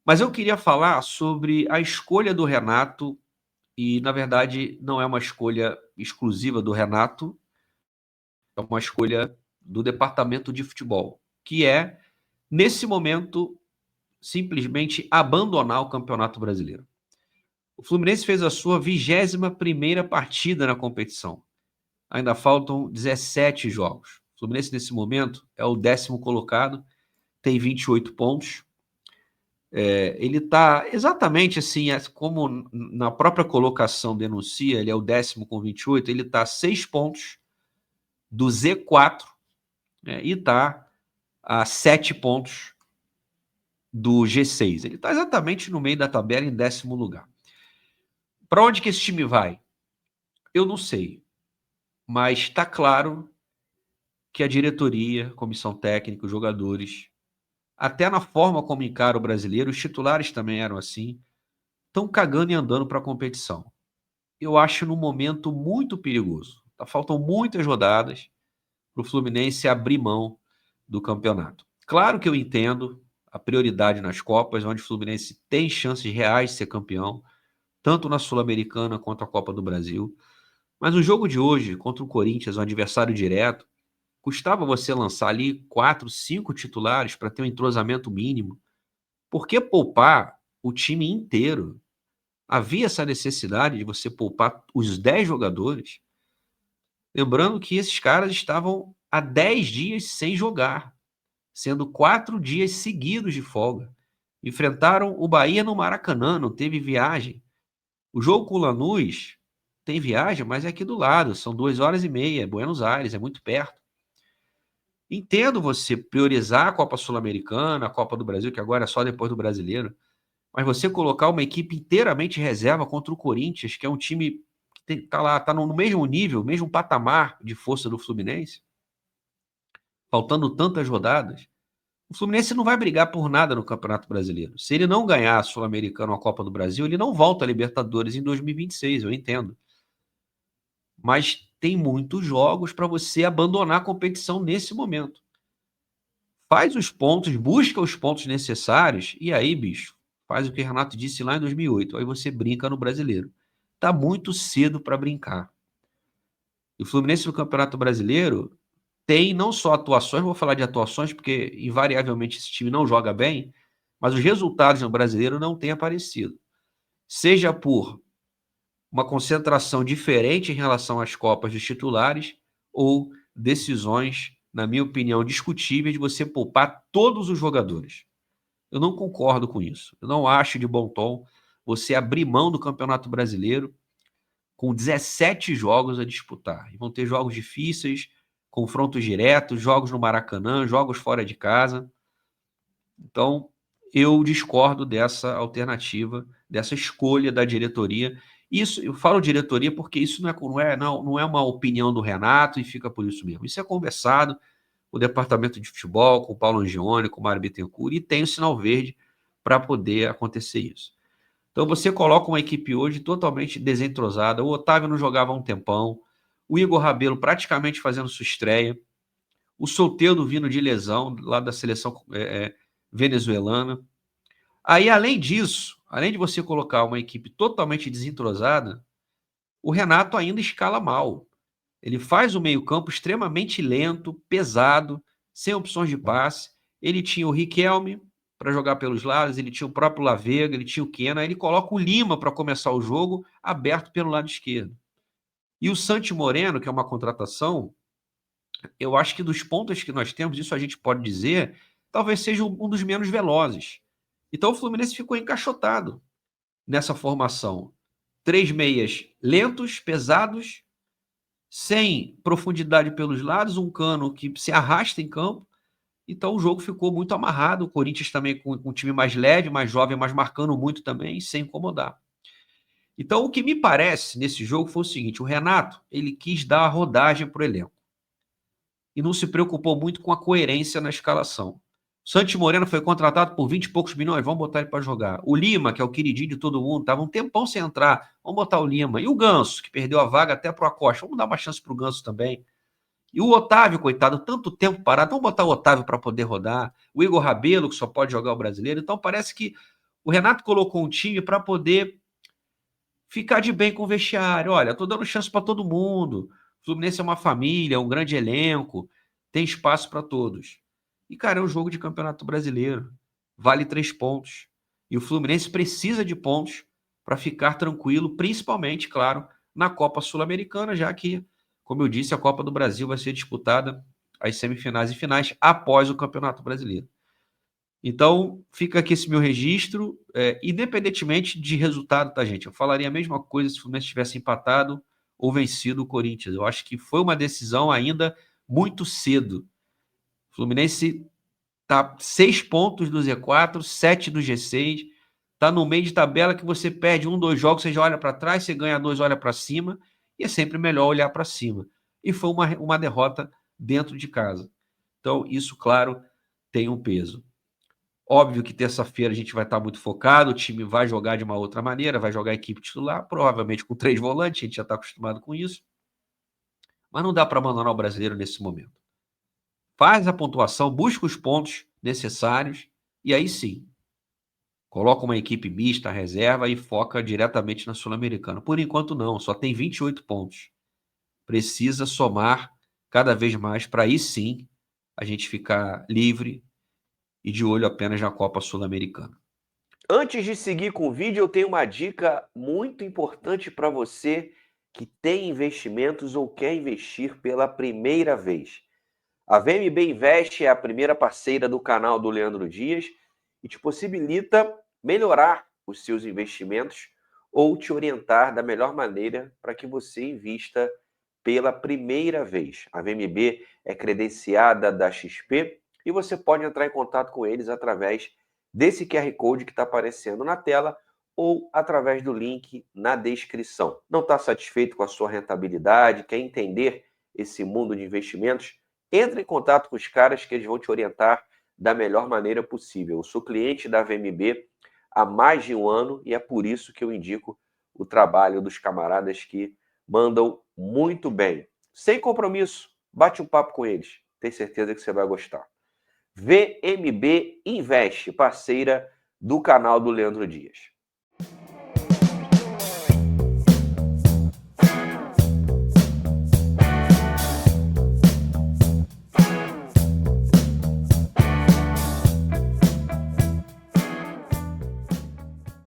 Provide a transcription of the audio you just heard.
Mas eu queria falar sobre a escolha do Renato e, na verdade, não é uma escolha exclusiva do Renato, é uma escolha do departamento de futebol, que é, nesse momento, simplesmente abandonar o Campeonato Brasileiro. O Fluminense fez a sua 21ª partida na competição. Ainda faltam 17 jogos. O Fluminense, nesse momento, é o 10º colocado, tem 28 pontos. Ele está exatamente assim, como na própria colocação denuncia, ele é o 10º com 28, ele está a 6 pontos do Z4, né, e está a 7 pontos do G6. Ele está exatamente no meio da tabela, em 10º lugar. Para onde que esse time vai? Eu não sei, mas está claro que a diretoria, comissão técnica, os jogadores, até na forma como encara o brasileiro, os titulares também eram assim, estão cagando e andando para a competição. Eu acho num momento muito perigoso. Faltam muitas rodadas para o Fluminense abrir mão do campeonato. Claro que eu entendo a prioridade nas Copas, onde o Fluminense tem chances reais de ser campeão, tanto na Sul-Americana quanto a Copa do Brasil. Mas o jogo de hoje, contra o Corinthians, um adversário direto, custava você lançar ali 4, 5 titulares para ter um entrosamento mínimo. Por que poupar o time inteiro? Havia essa necessidade de você poupar os 10 jogadores. Lembrando que esses caras estavam há 10 dias sem jogar, sendo 4 dias seguidos de folga. Enfrentaram o Bahia no Maracanã, não teve viagem. O jogo com o Lanús tem viagem, mas é aqui do lado, são 2 horas e meia, é Buenos Aires, é muito perto. Entendo você priorizar a Copa Sul-Americana, a Copa do Brasil, que agora é só depois do Brasileiro, mas você colocar uma equipe inteiramente reserva contra o Corinthians, que é um time que está lá, está no mesmo nível, mesmo patamar de força do Fluminense, faltando tantas rodadas, o Fluminense não vai brigar por nada no Campeonato Brasileiro. Se ele não ganhar a Sul-Americana ou a Copa do Brasil, ele não volta a Libertadores em 2026, eu entendo. Mas tem muitos jogos para você abandonar a competição nesse momento. Faz os pontos, busca os pontos necessários, e aí, bicho, faz o que o Renato disse lá em 2008, aí você brinca no Brasileiro. Tá muito cedo para brincar. E o Fluminense no Campeonato Brasileiro tem não só atuações, vou falar de atuações porque invariavelmente esse time não joga bem, mas os resultados no Brasileiro não têm aparecido. Seja por uma concentração diferente em relação às Copas dos titulares ou decisões, na minha opinião, discutíveis de você poupar todos os jogadores. Eu não concordo com isso. Eu não acho de bom tom você abrir mão do Campeonato Brasileiro com 17 jogos a disputar. E vão ter jogos difíceis, confrontos diretos, jogos no Maracanã, jogos fora de casa. Então, eu discordo dessa alternativa, dessa escolha da diretoria. Isso, eu falo diretoria porque isso não é uma opinião do Renato e fica por isso mesmo. Isso é conversado com o departamento de futebol, com o Paulo Angione, com o Mário Bittencourt, e tem o sinal verde para poder acontecer isso. Então você coloca uma equipe hoje totalmente desentrosada. O Otávio não jogava há um tempão, o Igor Rabelo praticamente fazendo sua estreia, o Soteldo vindo de lesão lá da seleção venezuelana. Aí, além disso, além de você colocar uma equipe totalmente desentrosada, o Renato ainda escala mal. Ele faz o meio-campo extremamente lento, pesado, sem opções de passe. Ele tinha o Riquelme para jogar pelos lados, ele tinha o próprio Lavega, ele tinha o Kena, ele coloca o Lima para começar o jogo aberto pelo lado esquerdo. E o Santi Moreno, que é uma contratação, eu acho que dos pontos que nós temos, isso a gente pode dizer, talvez seja um dos menos velozes. Então o Fluminense ficou encaixotado nessa formação. 3 meias lentos, pesados, sem profundidade pelos lados, um Cano que se arrasta em campo. Então o jogo ficou muito amarrado. O Corinthians também com um time mais leve, mais jovem, mas marcando muito também, sem incomodar. Então o que me parece nesse jogo foi o seguinte: o Renato ele quis dar a rodagem para o elenco e não se preocupou muito com a coerência na escalação. O Santi Moreno foi contratado por 20 e poucos milhões, vamos botar ele para jogar. O Lima, que é o queridinho de todo mundo, estava um tempão sem entrar, vamos botar o Lima. E o Ganso, que perdeu a vaga até para o Acosta, vamos dar uma chance para o Ganso também. E o Otávio, coitado, tanto tempo parado, vamos botar o Otávio para poder rodar. O Igor Rabelo, que só pode jogar o brasileiro. Então parece que O Renato colocou um time para poder ficar de bem com o vestiário. Olha, estou dando chance para todo mundo. O Fluminense é uma família, é um grande elenco, tem espaço para todos. E, cara, é um jogo de Campeonato Brasileiro. Vale 3 pontos. E o Fluminense precisa de pontos para ficar tranquilo, principalmente, claro, na Copa Sul-Americana, já que, como eu disse, a Copa do Brasil vai ser disputada as semifinais e finais após o Campeonato Brasileiro. Então, fica aqui esse meu registro, independentemente de resultado, tá, gente? Eu falaria a mesma coisa se o Fluminense tivesse empatado ou vencido o Corinthians. Eu acho que foi uma decisão ainda muito cedo. O Fluminense tá 6 pontos do Z4, 7 do G6, tá no meio de tabela que você perde 1, 2 jogos, você já olha para trás, você ganha 2, olha para cima, e é sempre melhor olhar para cima. E foi uma derrota dentro de casa. Então, isso, claro, tem um peso. Óbvio que terça-feira a gente vai estar muito focado, o time vai jogar de uma outra maneira, vai jogar a equipe titular, provavelmente com 3 volantes, a gente já está acostumado com isso. Mas não dá para abandonar o brasileiro nesse momento. Faz a pontuação, busca os pontos necessários e aí sim, coloca uma equipe mista, reserva e foca diretamente na Sul-Americana. Por enquanto não, só tem 28 pontos. Precisa somar cada vez mais para aí sim a gente ficar livre e de olho apenas na Copa Sul-Americana. Antes de seguir com o vídeo, eu tenho uma dica muito importante para você que tem investimentos ou quer investir pela primeira vez. A VMB Invest é a primeira parceira do canal do Leandro Dias e te possibilita melhorar os seus investimentos ou te orientar da melhor maneira para que você invista pela primeira vez. A VMB é credenciada da XP e você pode entrar em contato com eles através desse QR Code que está aparecendo na tela ou através do link na descrição. Não está satisfeito com a sua rentabilidade, quer entender esse mundo de investimentos? Entre em contato com os caras que eles vão te orientar da melhor maneira possível. Eu sou cliente da VMB há mais de 1 ano e é por isso que eu indico o trabalho dos camaradas que mandam muito bem. Sem compromisso, bate um papo com eles. Tenho certeza que você vai gostar. VMB Invest, parceira do canal do Leandro Dias.